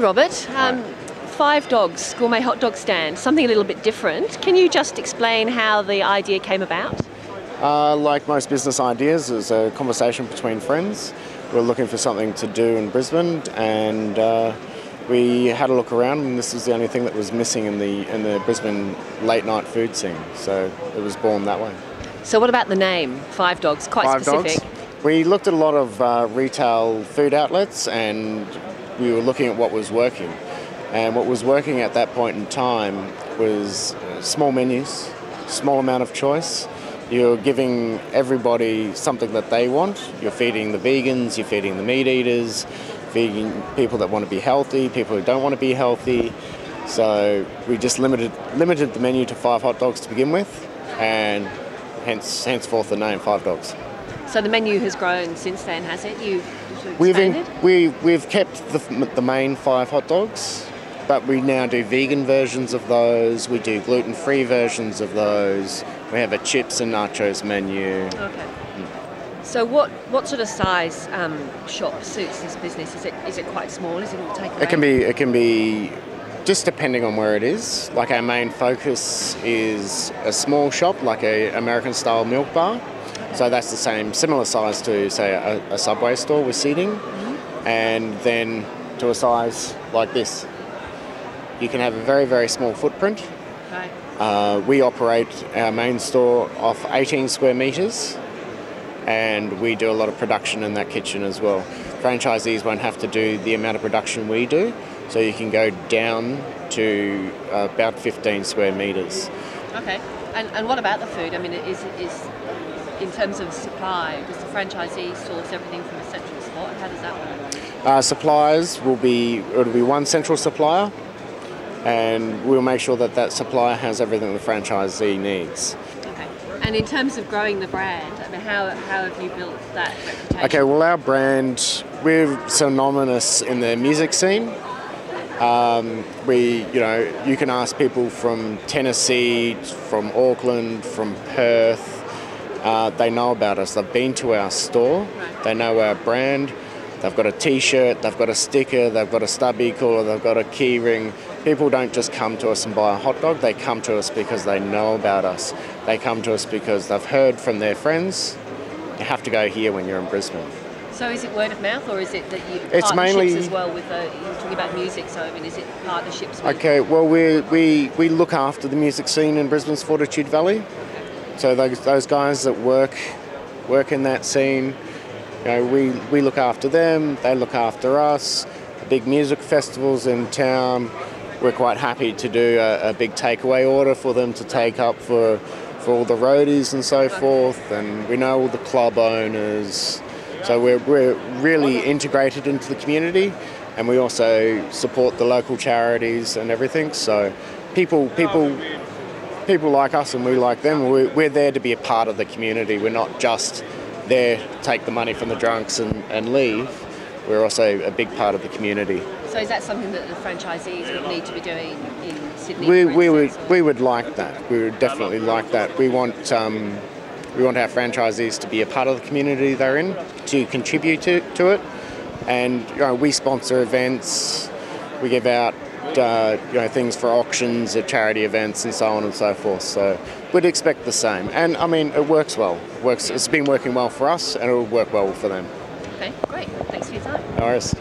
Robert. Five Dogs Gourmet Hot Dog stand, something a little bit different. Can you just explain how the idea came about? Like most business ideas, it was a conversation between friends. We were looking for something to do in Brisbane, and we had a look around, and this was the only thing that was missing in the Brisbane late night food scene. So it was born that way. So what about the name, Five Dogs? Quite Five specific. Dogs. We looked at a lot of retail food outlets, and we were looking at what was working. And what was working at that point in time was small menus, small amount of choice. You're giving everybody something that they want. You're feeding the vegans, you're feeding the meat eaters, feeding people that want to be healthy, people who don't want to be healthy. So we just limited the menu to 5 hot dogs to begin with, and henceforth the name Five Dogs. So the menu has grown since then, has it? You've expanded? We've kept the main 5 hot dogs, but we now do vegan versions of those. We do gluten-free versions of those. We have a chips and nachos menu. Okay. So what sort of size shop suits this business? Is it quite small? Is it all takeaway? It can be just depending on where it is. Like our main focus is a small shop, like a American-style milk bar. So that's the similar size to, say, a Subway store with seating, and then to a size like this. You can have a very, very small footprint. Okay. We operate our main store off 18 square metres, and we do a lot of production in that kitchen as well. Franchisees won't have to do the amount of production we do, so you can go down to about 15 square metres. Okay. And what about the food? I mean, is in terms of supply, does the franchisee source everything from a central spot? How does that work? Suppliers it'll be one central supplier, and we'll make sure that supplier has everything the franchisee needs. Okay. And in terms of growing the brand, I mean, how have you built that reputation? Okay, well, our brand, we're synonymous in the music scene. You can ask people from Tennessee, from Auckland, from Perth. They know about us. They've been to our store. Right. They know our brand. They've got a T-shirt, they've got a sticker, they've got a stubby cooler, they've got a key ring. People don't just come to us and buy a hot dog. They come to us because they know about us. They come to us because they've heard from their friends. You have to go here when you're in Brisbane. So is it word of mouth, or is it that you it's partnerships mainly, as well with you're talking about music, so I mean, is it partnerships with... Okay, well, we look after the music scene in Brisbane's Fortitude Valley. Okay. So those guys that work in that scene, we look after them, they look after us. The big music festivals in town, we're quite happy to do a big takeaway order for them to take up for all the roadies and so forth, and we know all the club owners. So we're really integrated into the community, and we also support the local charities and everything. So people like us and we like them. We're there to be a part of the community. We're not just there to take the money from the drunks and leave. We're also a big part of the community. So is that something that the franchisees would need to be doing in Sydney? We would like that. We would definitely like that. We want our franchisees to be a part of the community they're in, to contribute to it, and we sponsor events. We give out things for auctions at charity events and so on and so forth. So we'd expect the same. And I mean, it works well. It's been working well for us, and it will work well for them. Okay, great. Thanks for your time. No worries.